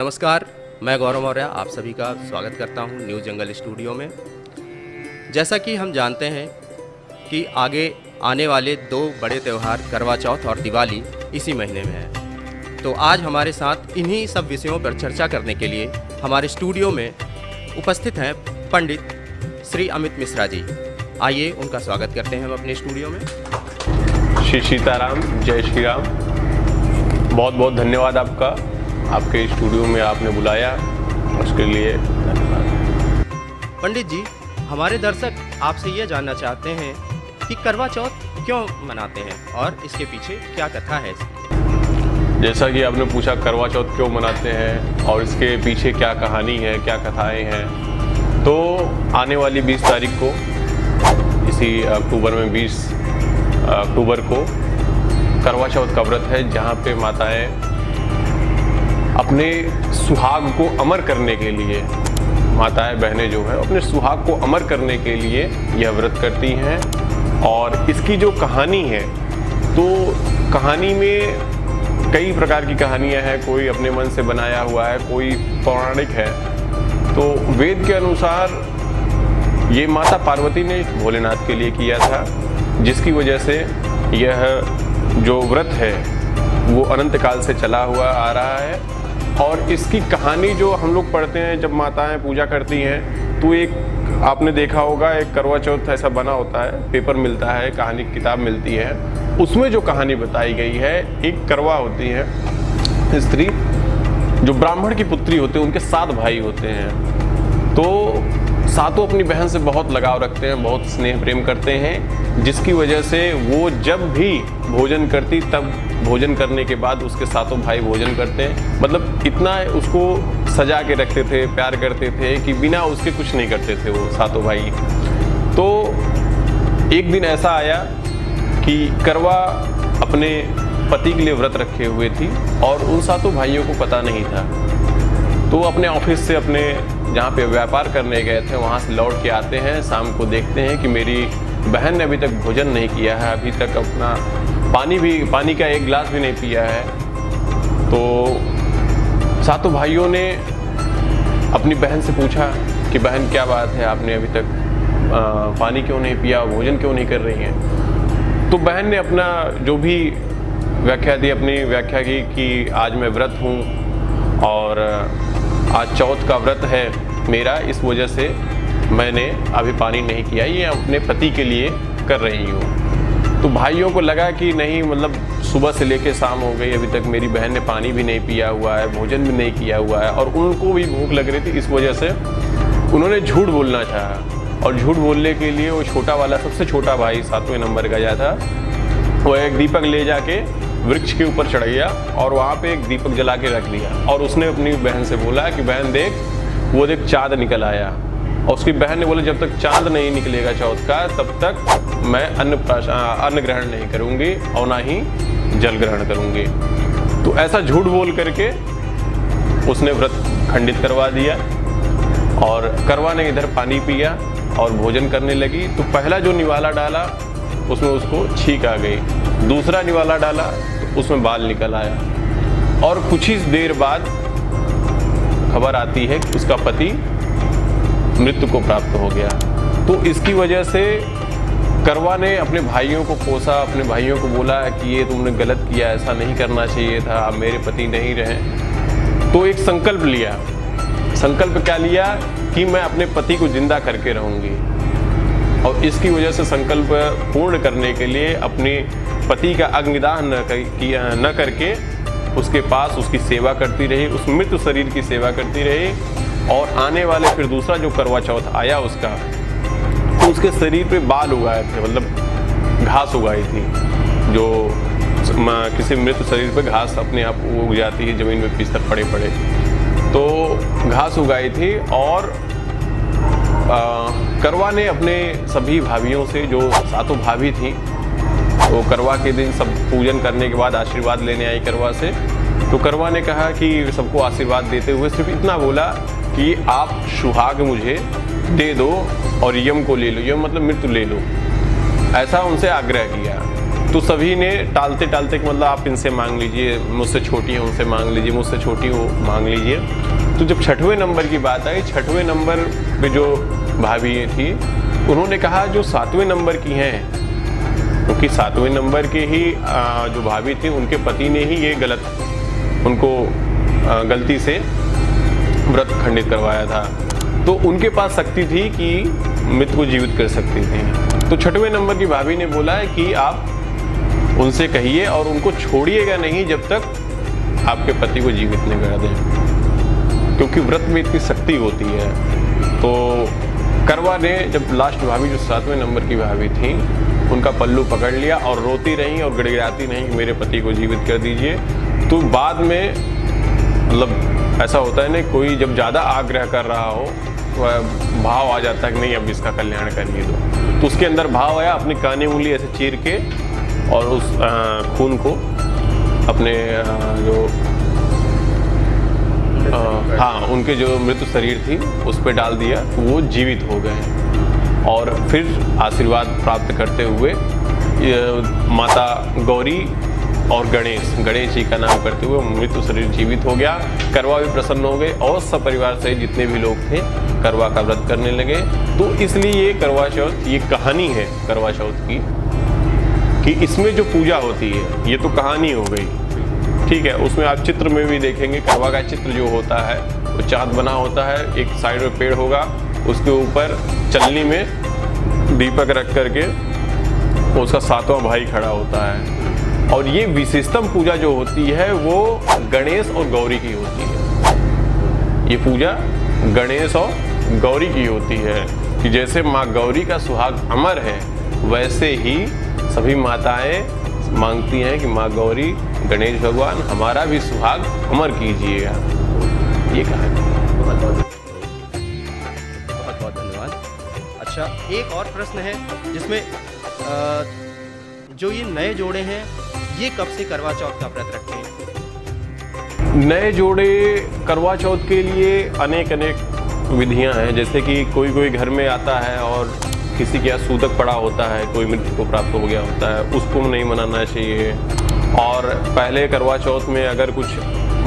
नमस्कार, मैं गौरव मौर्य आप सभी का स्वागत करता हूं न्यू जंगल स्टूडियो में। जैसा कि हम जानते हैं कि आगे आने वाले दो बड़े त्यौहार करवा चौथ और दिवाली इसी महीने में है। तो आज हमारे साथ इन्हीं सब विषयों पर चर्चा करने के लिए हमारे स्टूडियो में उपस्थित हैं पंडित श्री अमित मिश्रा जी। आइए उनका स्वागत करते हैं हम अपने स्टूडियो में। श्री सीताराम, जय श्री राम। बहुत बहुत धन्यवाद आपका, आपके स्टूडियो में आपने बुलाया, उसके लिए धन्यवाद। पंडित जी, हमारे दर्शक आपसे ये जानना चाहते हैं कि करवा चौथ क्यों मनाते हैं और इसके पीछे क्या कथा है इसकी? जैसा कि आपने पूछा करवा चौथ क्यों मनाते हैं और इसके पीछे क्या कहानी है, क्या कथाएं हैं, तो आने वाली 20 तारीख को, इसी अक्टूबर में 20 अक्टूबर को करवा चौथ का व्रत है, जहाँ पे माताएं अपने सुहाग को अमर करने के लिए, माताएं बहनें जो है अपने सुहाग को अमर करने के लिए यह व्रत करती हैं। और इसकी जो कहानी है, तो कहानी में कई प्रकार की कहानियां हैं, कोई अपने मन से बनाया हुआ है, कोई पौराणिक है। तो वेद के अनुसार ये माता पार्वती ने भोलेनाथ के लिए किया था, जिसकी वजह से यह जो व्रत है वो अनंत काल से चला हुआ आ रहा है। और इसकी कहानी जो हम लोग पढ़ते हैं जब माताएं पूजा करती हैं, तो एक आपने देखा होगा, एक करवा चौथ ऐसा बना होता है, पेपर मिलता है, कहानी की किताब मिलती है, उसमें जो कहानी बताई गई है, एक करवा होती है स्त्री जो ब्राह्मण की पुत्री होती है, उनके 7 भाई होते हैं। तो सातों अपनी बहन से बहुत लगाव रखते हैं, बहुत स्नेह प्रेम करते हैं, जिसकी वजह से वो जब भी भोजन करती, तब भोजन करने के बाद उसके सातों भाई भोजन करते हैं। मतलब इतना उसको सजा के रखते थे, प्यार करते थे कि बिना उसके कुछ नहीं करते थे वो सातों भाई। तो एक दिन ऐसा आया कि करवा अपने पति के लिए व्रत रखे हुए थी और उन सातों भाइयों को पता नहीं था। तो अपने ऑफिस से, अपने जहाँ पे व्यापार करने गए थे, वहाँ से लौट के आते हैं, शाम को देखते हैं कि मेरी बहन ने अभी तक भोजन नहीं किया है, अभी तक अपना पानी का एक गिलास भी नहीं पिया है। तो सातों भाइयों ने अपनी बहन से पूछा कि बहन क्या बात है, आपने अभी तक पानी क्यों नहीं पिया, भोजन क्यों नहीं कर रही हैं? तो बहन ने अपना जो भी व्याख्या दी, अपनी व्याख्या की कि आज मैं व्रत हूँ और आज चौथ का व्रत है मेरा, इस वजह से मैंने अभी पानी नहीं किया, ये अपने पति के लिए कर रही हूँ। तो भाइयों को लगा कि नहीं, मतलब सुबह से लेके शाम हो गई, अभी तक मेरी बहन ने पानी भी नहीं पिया हुआ है, भोजन भी नहीं किया हुआ है, और उनको भी भूख लग रही थी। इस वजह से उन्होंने झूठ बोलना चाहा, और झूठ बोलने के लिए वो छोटा वाला, सबसे छोटा भाई 7वें नंबर का जा था, वो एक दीपक ले जाके वृक्ष के ऊपर चढ़ गया और वहाँ पे एक दीपक जला के रख लिया। और उसने अपनी बहन से बोला कि बहन देख, वो देख चाँद निकल आया। और उसकी बहन ने बोला जब तक चाँद नहीं निकलेगा चौथ का, तब तक मैं अन्न ग्रहण नहीं करूँगी और ना ही जल ग्रहण करूँगी। तो ऐसा झूठ बोल करके उसने व्रत खंडित करवा दिया और करवा ने इधर पानी पिया और भोजन करने लगी। तो पहला जो निवाला डाला उसमें उसको छींक आ गई, दूसरा निवाला डाला तो उसमें बाल निकल आया, और कुछ ही देर बाद खबर आती है कि उसका पति मृत्यु को प्राप्त हो गया। तो इसकी वजह से करवा ने अपने भाइयों को कोसा, अपने भाइयों को बोला कि ये तुमने गलत किया, ऐसा नहीं करना चाहिए था, अब मेरे पति नहीं रहे। तो एक संकल्प लिया। संकल्प क्या लिया कि मैं अपने पति को जिंदा करके रहूँगी, और इसकी वजह से संकल्प पूर्ण करने के लिए अपने पति का अग्निदाह न करके उसके पास उसकी सेवा करती रही, उस मृत शरीर की सेवा करती रही। और आने वाले फिर दूसरा जो करवा चौथ आया उसका, तो उसके शरीर पे बाल उगाए थे, मतलब घास उगाई थी, जो किसी मृत शरीर पे घास अपने आप उग जाती है, ज़मीन में बिस्तर पड़े पड़े, तो घास उगाई थी। और करवा ने अपने सभी भाभियों से, जो सातों भाभी थी, तो करवा के दिन सब पूजन करने के बाद आशीर्वाद लेने आई करवा से। तो करवा ने कहा कि सबको आशीर्वाद देते हुए सिर्फ इतना बोला कि आप सुहाग मुझे दे दो और यम को ले लो, यम मतलब मृत्यु ले लो, ऐसा उनसे आग्रह किया। तो सभी ने टालते टालते कि मतलब आप इनसे मांग लीजिए, मुझसे छोटी है उनसे मांग लीजिए, मुझसे छोटी हो मांग लीजिए। तो जब 6वें नंबर की बात आई, 6वें नंबर पे जो भाभी थी उन्होंने कहा जो 7वें नंबर की हैं, क्योंकि 7वें नंबर के ही जो भाभी थी उनके पति ने ही ये उनको गलती से व्रत खंडित करवाया था, तो उनके पास शक्ति थी कि मृत को जीवित कर सकती थी। तो 6वें नंबर की भाभी ने बोला है कि आप उनसे कहिए और उनको छोड़िएगा नहीं जब तक आपके पति को जीवित नहीं कर दें, क्योंकि व्रत में इतनी शक्ति होती है। तो करवा ने जब लास्ट भाभी जो 7वें नंबर की भाभी थी उनका पल्लू पकड़ लिया और रोती रही और गिड़गिड़ाती रही कि मेरे पति को जीवित कर दीजिए। तो बाद में मतलब ऐसा होता है ना, कोई जब ज़्यादा आग्रह कर रहा हो वह भाव आ जाता है कि नहीं अब इसका कल्याण करिए दो। तो उसके अंदर भाव आया, अपनी कानी उंगली ऐसे चीर के और उस खून को अपने उनके जो मृत शरीर थी उस पर डाल दिया, तो वो जीवित हो गए। और फिर आशीर्वाद प्राप्त करते हुए माता गौरी और गणेश जी का नाम करते हुए मृत शरीर जीवित हो गया। करवा भी प्रसन्न हो गए और सब परिवार से जितने भी लोग थे करवा का व्रत करने लगे। तो इसलिए ये करवा चौथ, ये कहानी है करवा चौथ की, कि इसमें जो पूजा होती है ये तो कहानी हो गई, ठीक है। उसमें आप चित्र में भी देखेंगे, करवा का चित्र जो होता है वो चाँद बना होता है, एक साइड में पेड़ होगा, उसके ऊपर चलनी में दीपक रख करके उसका 7वां भाई खड़ा होता है। और ये विशेषतम पूजा जो होती है वो गणेश और गौरी की होती है। ये पूजा गणेश और गौरी की होती है कि जैसे माँ गौरी का सुहाग अमर है, वैसे ही सभी माताएं मांगती हैं कि माँ गौरी, गणेश भगवान हमारा भी सुहाग अमर कीजिएगा। ये कहानी। बहुत बहुत धन्यवाद। अच्छा, एक और प्रश्न है जिसमें जो ये नए जोड़े हैं ये कब से करवा चौथ का व्रत रखते हैं? नए जोड़े करवा चौथ के लिए अनेक विधियां हैं। जैसे कि कोई घर में आता है और किसी के यहाँ सूतक पड़ा होता है, कोई मृत्यु को प्राप्त हो गया होता है, उसको नहीं मनाना चाहिए। और पहले करवा चौथ में अगर कुछ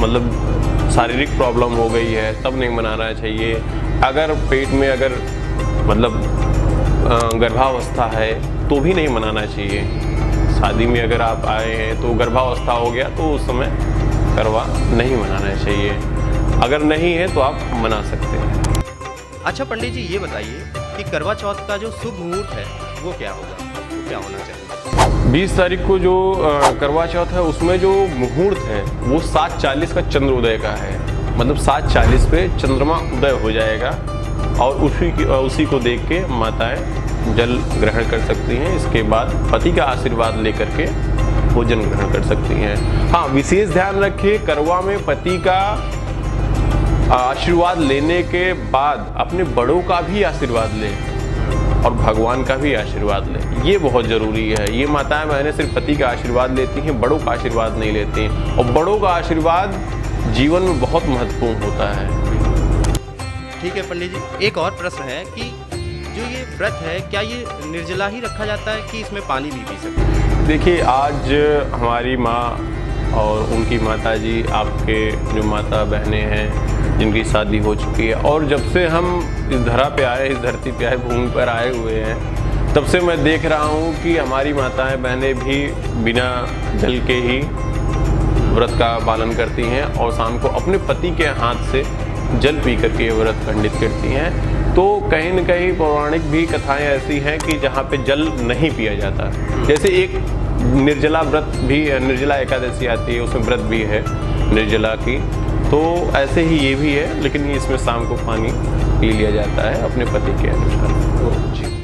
मतलब शारीरिक प्रॉब्लम हो गई है तब नहीं मनाना चाहिए। अगर पेट में अगर मतलब गर्भावस्था है तो भी नहीं मनाना चाहिए। शादी में अगर आप आए हैं तो गर्भावस्था हो गया तो उस समय करवा नहीं मनाना चाहिए। अगर नहीं है तो आप मना सकते हैं। अच्छा पंडित जी, ये बताइए कि करवा चौथ का जो शुभ मुहूर्त है वो क्या होगा, वो क्या होना चाहिए? 20 तारीख को जो करवा चौथ है उसमें जो मुहूर्त है वो 7:40 का चंद्रोदय का है। मतलब 7:40 पे चंद्रमा उदय हो जाएगा और उसी को देख के माताएं जल ग्रहण कर सकती हैं। इसके बाद पति का आशीर्वाद लेकर के भोजन ग्रहण कर सकती हैं। हाँ, विशेष ध्यान रखिए, करवा में पति का आशीर्वाद लेने के बाद अपने बड़ों का भी आशीर्वाद लें और भगवान का भी आशीर्वाद लें। ये बहुत ज़रूरी है। ये माताएं बहनें सिर्फ पति का आशीर्वाद लेती हैं, बड़ों का आशीर्वाद नहीं लेती हैं। और बड़ों का आशीर्वाद जीवन में बहुत महत्वपूर्ण होता है। ठीक है पंडित जी, एक और प्रश्न है कि जो ये व्रत है क्या ये निर्जला ही रखा जाता है कि इसमें पानी भी पी सकते हैं? देखिए, आज हमारी माँ और उनकी माता जी, आपके जो माता बहनें हैं जिनकी शादी हो चुकी है, और जब से हम इस धरा पे आए, इस धरती पे आए, भूमि पर आए हुए हैं, तब से मैं देख रहा हूँ कि हमारी माताएं बहनें भी बिना जल के ही व्रत का पालन करती हैं और शाम को अपने पति के हाथ से जल पी करके व्रत खंडित करती हैं। तो कहीं न कहीं पौराणिक भी कथाएं ऐसी हैं कि जहाँ पे जल नहीं पिया जाता। जैसे एक निर्जला व्रत भी, निर्जला एकादशी आती है, उसमें व्रत भी है निर्जला की। तो ऐसे ही ये भी है, लेकिन इसमें शाम को पानी पी लिया जाता है अपने पति के अनुसार। जी।